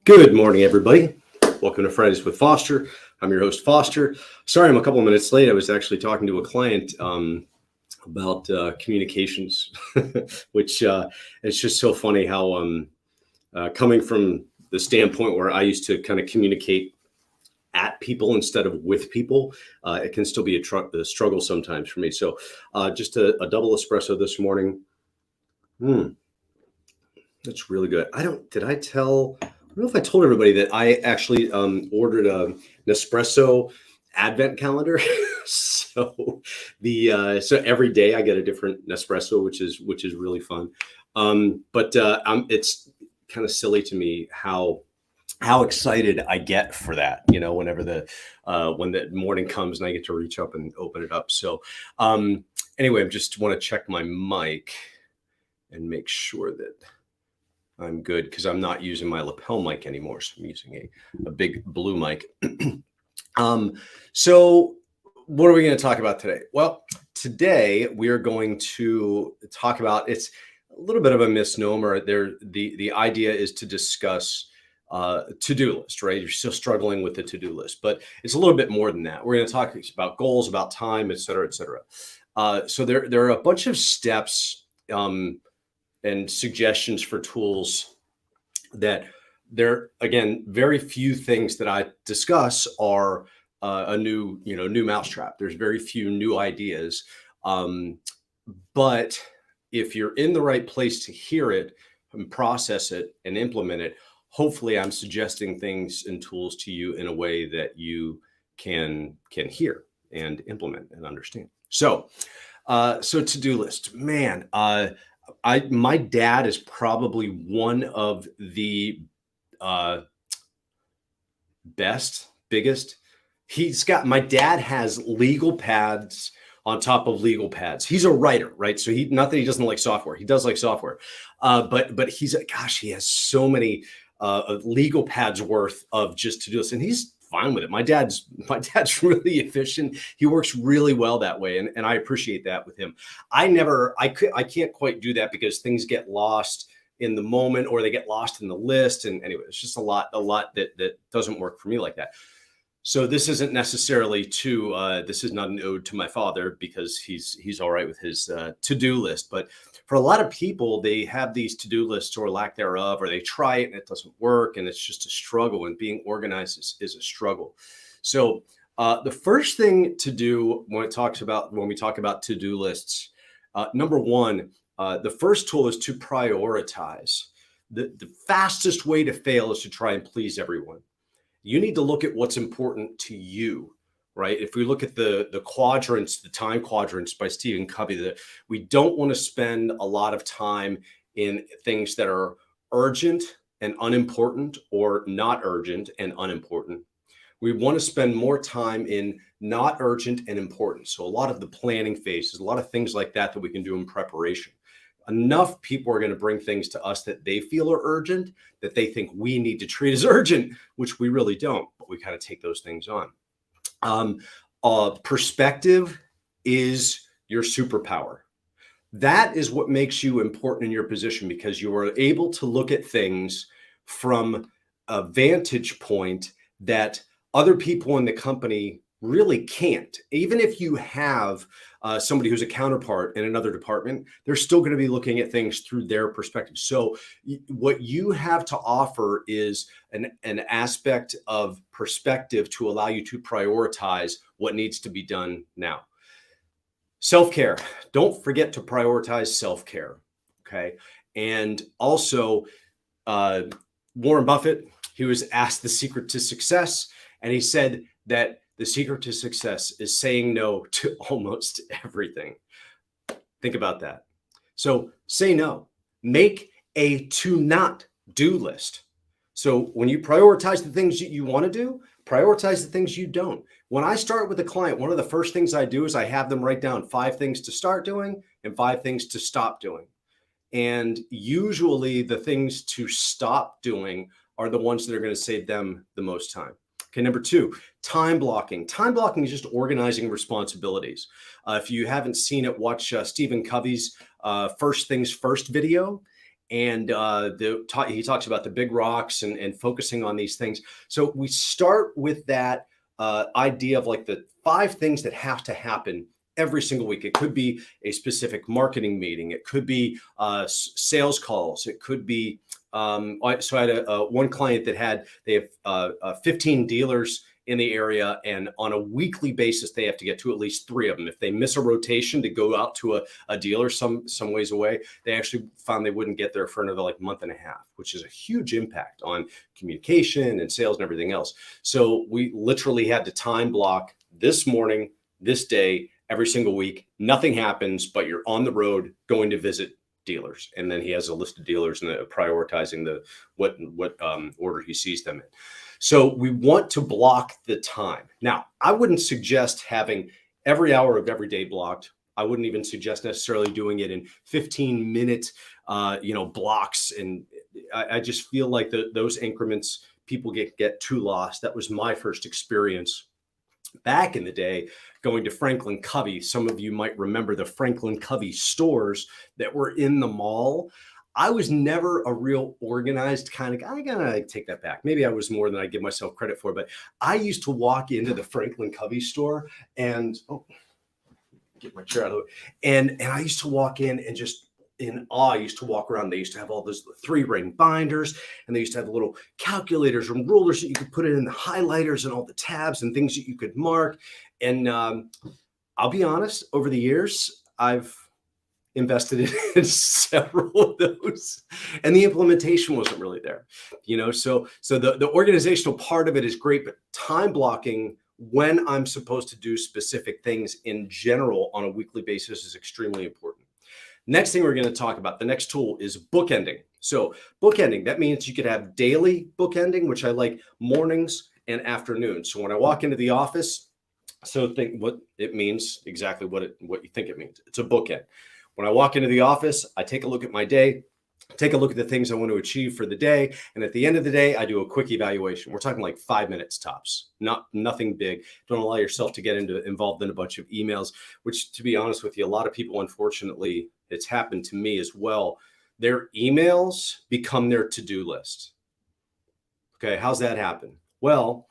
Good morning, everybody. Welcome to Fridays with Foster. I'm your host, Foster. Sorry, I'm a couple of minutes late. I was actually talking to a client about communications, which it's just so funny how coming from the standpoint where I used to kind of communicate at people instead of with people, it can still be a struggle sometimes for me. So just a double espresso this morning. That's really good. Did I don't know if I told everybody that I actually ordered an Nespresso advent calendar. So every day I get a different Nespresso, which is really fun. But it's kind of silly to me how excited I get for that, whenever when the morning comes and I get to reach up and open it up. So anyway, I just want to check my mic and make sure that I'm good because I'm not using my lapel mic anymore. So I'm using a big blue mic. So what are we going to talk about today? Well, today we are going to talk about, it's a little bit of a misnomer there. The idea is to discuss to-do list, right? You're still struggling with the to-do list, but it's a little bit more than that. We're going to talk about goals, about time, et cetera, et cetera. So there are a bunch of steps and suggestions for tools that again, very few things that I discuss are a new mousetrap. There's very few new ideas. But if you're in the right place to hear it and process it and implement it, hopefully I'm suggesting things and tools to you in a way that you can hear and implement and understand. So to-do list, man, my dad is probably one of the biggest. My dad has legal pads on top of legal pads. He's a writer, right? So not that he doesn't like software. He does like software, but he has so many legal pads worth of just to-do lists, and he's fine with it. My dad's really efficient. He works really well that way. And I appreciate that with him. I can't quite do that because things get lost in the moment or they get lost in the list. And anyway, it's just a lot that doesn't work for me like that. So this isn't necessarily this is not an ode to my father because he's all right with his to-do list. But for a lot of people, they have these to-do lists or lack thereof, or they try it and it doesn't work, and it's just a struggle. And being organized is a struggle. So the first thing to do when we talk about to-do lists, number one, the first tool is to prioritize. The fastest way to fail is to try and please everyone. You need to look at what's important to you, right? If we look at the quadrants, the time quadrants by Stephen Covey, we don't want to spend a lot of time in things that are urgent and unimportant, or not urgent and unimportant. We want to spend more time in not urgent and important. So a lot of the planning phases, a lot of things like that we can do in preparation. Enough people are going to bring things to us that they feel are urgent, that they think we need to treat as urgent, which we really don't, but we kind of take those things on. Perspective is your superpower. That is what makes you important in your position, because you are able to look at things from a vantage point that other people in the company really can't. Even if you have somebody who's a counterpart in another department, they're still going to be looking at things through their perspective. So what you have to offer is an aspect of perspective to allow you to prioritize what needs to be done now. Self-care. Don't forget to prioritize self-care. Okay. And also, Warren Buffett, he was asked the secret to success, and he said that the secret to success is saying no to almost everything. Think about that. So say no. Make a to not do list. So when you prioritize the things you want to do, prioritize the things you don't. When I start with a client, one of the first things I do is I have them write down 5 things to start doing and 5 things to stop doing. And usually the things to stop doing are the ones that are going to save them the most time. Okay, number 2, time blocking. Time blocking is just organizing responsibilities. If you haven't seen it, watch Stephen Covey's First Things First video. And he talks about the big rocks and focusing on these things. So we start with that idea of like the 5 things that have to happen every single week. It could be a specific marketing meeting. It could be sales calls. It could be so I had one client that they have 15 dealers in the area, and on a weekly basis they have to get to at least 3 of them. If they miss a rotation to go out to a dealer some ways away, they actually found they wouldn't get there for another like month and a half, which is a huge impact on communication and sales and everything else. So we literally had to time block this morning, this day, every single week. Nothing happens, but you're on the road going to visit dealers. And then he has a list of dealers and prioritizing what order he sees them in. So we want to block the time. Now, I wouldn't suggest having every hour of every day blocked. I wouldn't even suggest necessarily doing it in 15-minute, blocks. And I just feel like those increments, people get too lost. That was my first experience back in the day going to Franklin Covey. Some of you might remember the Franklin Covey stores that were in the mall. I was never a real organized kind of guy. I gotta take that back. Maybe I was more than I give myself credit for, but I used to walk into the Franklin Covey store and get my chair out of the way. And I used to walk in and just in awe, I used to walk around. They used to have all those 3-ring binders, and they used to have little calculators and rulers that you could put in the highlighters and all the tabs and things that you could mark. And I'll be honest, over the years, I've invested in several of those, and the implementation wasn't really there. So the organizational part of it is great, but time blocking when I'm supposed to do specific things in general on a weekly basis is extremely important. Next thing we're going to talk about, the next tool, is bookending. So bookending, that means you could have daily bookending, which I like mornings and afternoons. So when I walk into the office, so think what it means, exactly what you think it means. It's a bookend. When I walk into the office, I take a look at my day, take a look at the things I want to achieve for the day. And at the end of the day, I do a quick evaluation. We're talking like 5 minutes tops, nothing big. Don't allow yourself to get involved in a bunch of emails, which, to be honest with you, a lot of people, unfortunately, it's happened to me as well. Their emails become their to-do list. Okay, how's that happen? Well,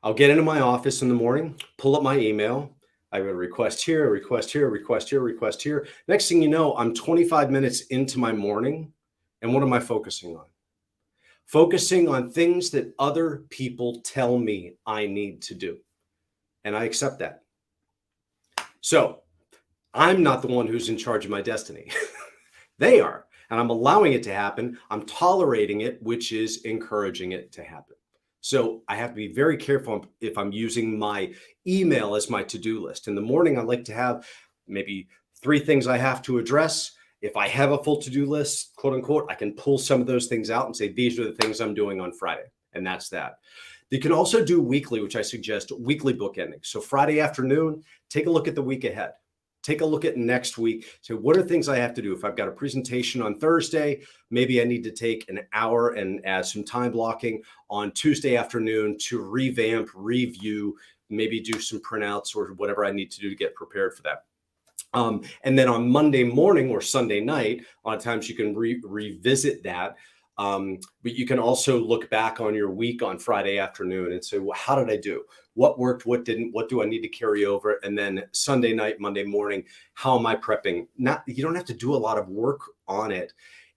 I'll get into my office in the morning, pull up my email. I have a request here, a request here, a request here, a request here. Next thing you know, I'm 25 minutes into my morning. And what am I focusing on? Focusing on things that other people tell me I need to do. And I accept that. So I'm not the one who's in charge of my destiny. They are. And I'm allowing it to happen. I'm tolerating it, which is encouraging it to happen. So I have to be very careful if I'm using my email as my to-do list. In the morning, I like to have maybe 3 things I have to address. If I have a full to-do list, quote unquote, I can pull some of those things out and say, these are the things I'm doing on Friday. And that's that. You can also do weekly, which I suggest, weekly bookending. So Friday afternoon, take a look at the week ahead. Take a look at next week. So what are things I have to do? If I've got a presentation on Thursday, maybe I need to take an hour and add some time blocking on Tuesday afternoon to revamp, review, maybe do some printouts or whatever I need to do to get prepared for that. And then on Monday morning or Sunday night, a lot of times you can revisit that. But you can also look back on your week on Friday afternoon and say, well, how did I do? What worked? What didn't? What do I need to carry over? And then Sunday night, Monday morning, how am I prepping? You don't have to do a lot of work on it.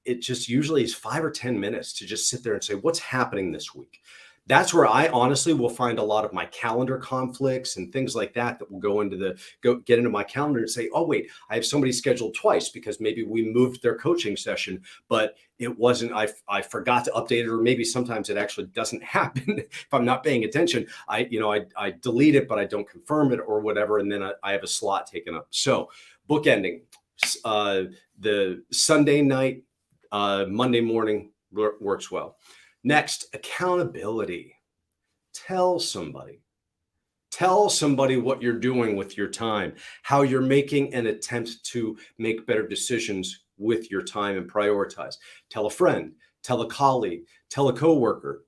It just usually is 5 or 10 minutes to just sit there and say, what's happening this week? That's where I honestly will find a lot of my calendar conflicts and things like that will get into my calendar and say, oh, wait, I have somebody scheduled twice because maybe we moved their coaching session, but it wasn't, I forgot to update it, or maybe sometimes it actually doesn't happen if I'm not paying attention. I delete it, but I don't confirm it or whatever. And then I have a slot taken up. So bookending, the Sunday night, Monday morning works well. Next, accountability. Tell somebody what you're doing with your time, how you're making an attempt to make better decisions with your time and prioritize. Tell a friend, tell a colleague, tell a coworker,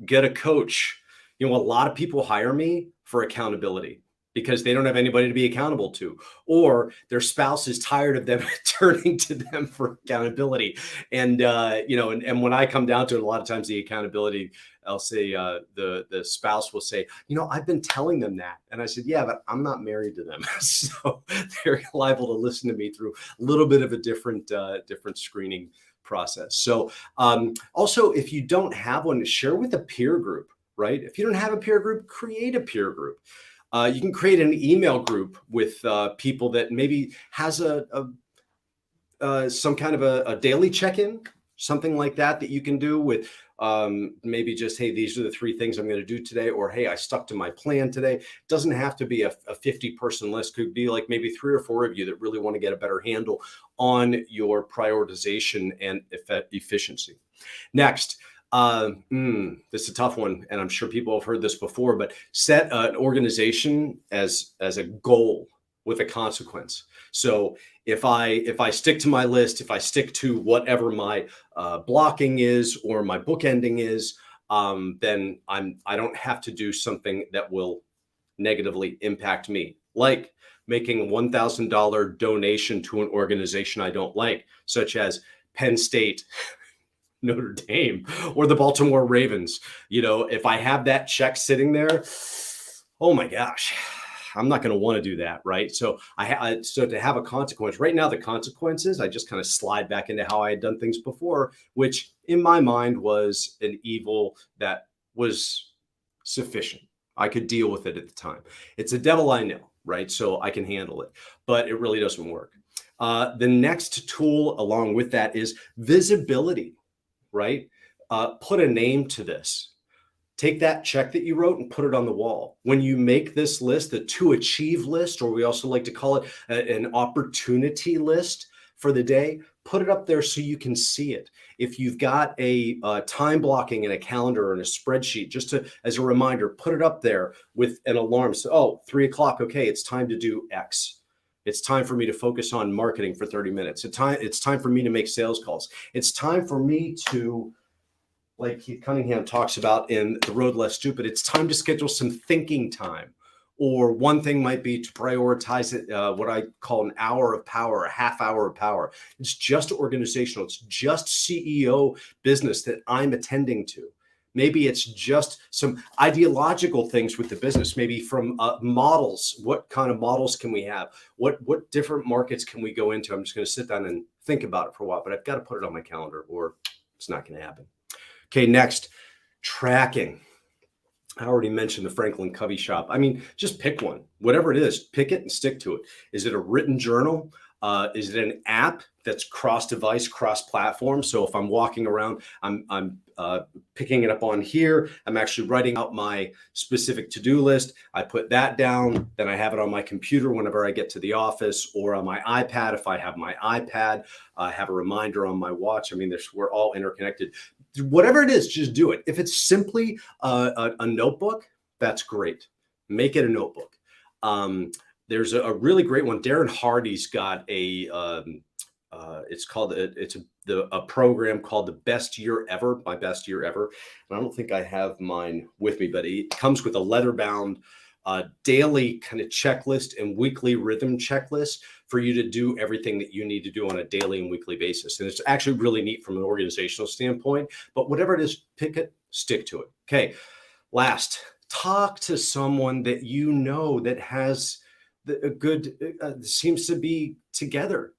get a coach. A lot of people hire me for accountability because they don't have anybody to be accountable to, or their spouse is tired of them turning to them for accountability. And and when I come down to it, a lot of times the accountability, I'll say the spouse will say, I've been telling them that, and I said, yeah, but I'm not married to them, so they're liable to listen to me through a little bit of a different screening process. So also, if you don't have one, share with a peer group, right? If you don't have a peer group, create a peer group. You can create an email group with people that maybe has some kind of a daily check-in, something like that you can do with maybe just, hey, these are the 3 things I'm going to do today, or hey, I stuck to my plan today. It doesn't have to be a 50-person list. Could be like maybe 3 or 4 of you that really want to get a better handle on your prioritization and efficiency. Next, this is a tough one, and I'm sure people have heard this before, but set an organization as a goal with a consequence. So if I stick to my list, if I stick to whatever my blocking is or my bookending is, then I don't have to do something that will negatively impact me, like making a $1,000 donation to an organization I don't like, such as Penn State, Notre Dame, or the Baltimore Ravens. If I have that check sitting there, oh my gosh, I'm not going to want to do that, right? So so to have a consequence right now, the consequences, I just kind of slide back into how I had done things before, which in my mind was an evil that was sufficient. I could deal with it at the time. It's a devil I know, right? So I can handle it, but it really doesn't work. The next tool along with that is visibility, right? Put a name to this. Take that check that you wrote and put it on the wall. When you make this list, the to achieve list, or we also like to call it an opportunity list for the day, put it up there so you can see it. If you've got a time blocking in a calendar or in a spreadsheet, just as a reminder, put it up there with an alarm. So, 3 o'clock, okay, it's time to do X. It's time for me to focus on marketing for 30 minutes. It's time for me to make sales calls. It's time for me to, like Keith Cunningham talks about in The Road Less Stupid, it's time to schedule some thinking time. Or one thing might be to prioritize it, what I call an hour of power, a half hour of power. It's just organizational. It's just CEO business that I'm attending to. Maybe it's just some ideological things with the business, maybe from models. What kind of models can we have? What different markets can we go into? I'm just going to sit down and think about it for a while, but I've got to put it on my calendar or it's not going to happen. Okay, next, tracking. I already mentioned the Franklin Covey shop. I mean, just pick one, whatever it is, pick it and stick to it. Is it a written journal? Is it an app that's cross-device, cross-platform? So if I'm walking around, I'm picking it up on here. I'm actually writing out my specific to-do list. I put that down. Then I have it on my computer whenever I get to the office, or on my iPad if I have my iPad. I have a reminder on my watch. I mean, we're all interconnected. Whatever it is, just do it. If it's simply a notebook, that's great. Make it a notebook. There's a really great one. Darren Hardy's got it's called a program called The Best Year Ever, My Best Year Ever. And I don't think I have mine with me, but it comes with a leather bound daily kind of checklist and weekly rhythm checklist for you to do everything that you need to do on a daily and weekly basis. And it's actually really neat from an organizational standpoint, but whatever it is, pick it, stick to it. Okay. Last, talk to someone that you know that has a good, seems to be together,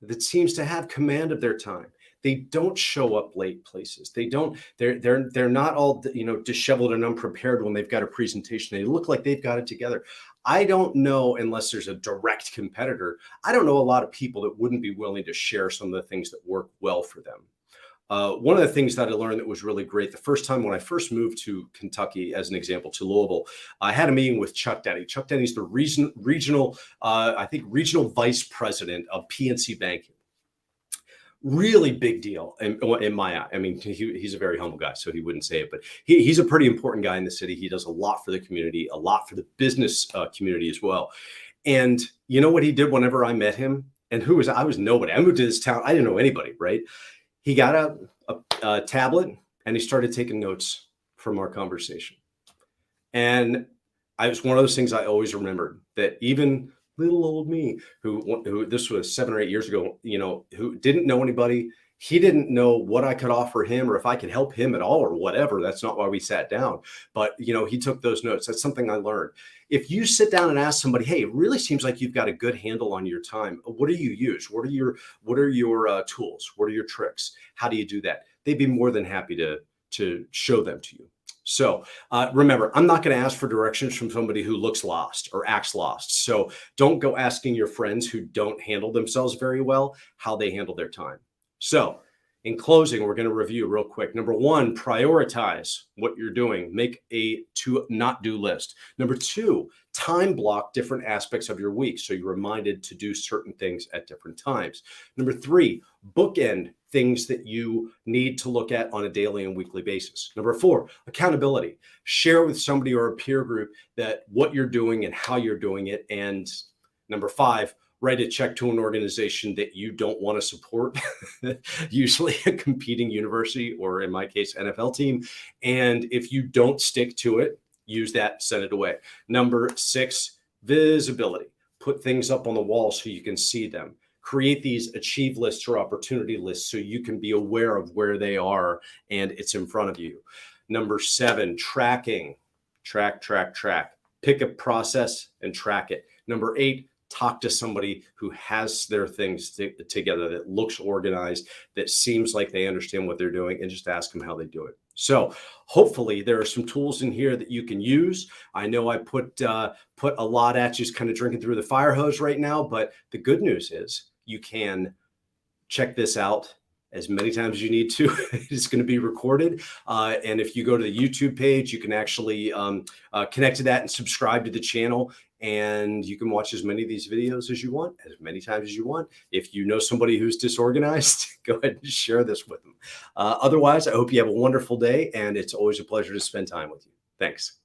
that seems to have command of their time. They don't show up late places. They're not all, disheveled and unprepared when they've got a presentation. They look like they've got it together. I don't know, unless there's a direct competitor, I don't know a lot of people that wouldn't be willing to share some of the things that work well for them. One of the things that I learned that was really great, the first time when I first moved to Kentucky, as an example, to Louisville, I had a meeting with Chuck Denny. Chuck Denny's the regional vice president of PNC Banking. Really big deal in my eye. I mean, he's a very humble guy, so he wouldn't say it, but he's a pretty important guy in the city. He does a lot for the community, a lot for the business community as well. And you know what he did whenever I met him? And I was nobody. I moved to this town. I didn't know anybody, right? He got a tablet and he started taking notes from our conversation. And was one of those things I always remembered, that even little old me, who this was 7 or 8 years ago, who didn't know anybody. He didn't know what I could offer him or if I could help him at all or whatever. That's not why we sat down. But he took those notes. That's something I learned. If you sit down and ask somebody, hey, it really seems like you've got a good handle on your time. What do you use? What are your tools? What are your tricks? How do you do that? They'd be more than happy to show them to you. So remember, I'm not going to ask for directions from somebody who looks lost or acts lost. So don't go asking your friends who don't handle themselves very well how they handle their time. So in closing, we're going to review real quick. Number one, prioritize what you're doing. Make a to not do list. Number two, time block different aspects of your week so you're reminded to do certain things at different times. Number three, bookend things that you need to look at on a daily and weekly basis. Number four, accountability. Share with somebody or a peer group that what you're doing and how you're doing it. And number five, write a check to an organization that you don't want to support, usually a competing university or, in my case, NFL team. And if you don't stick to it, use that, send it away. Number six, visibility. Put things up on the wall so you can see them. Create these achieve lists or opportunity lists so you can be aware of where they are and it's in front of you. Number seven, tracking. Track. Pick a process and track it. Number eight, talk to somebody who has their things together, that looks organized, that seems like they understand what they're doing, and just ask them how they do it. So hopefully there are some tools in here that you can use. I know I put a lot at you, just kind of drinking through the fire hose right now, but the good news is you can check this out as many times as you need to. It's going to be recorded. And if you go to the YouTube page, you can actually connect to that and subscribe to the channel. And you can watch as many of these videos as you want, as many times as you want. If you know somebody who's disorganized, go ahead and share this with them. Otherwise, I hope you have a wonderful day. And it's always a pleasure to spend time with you. Thanks.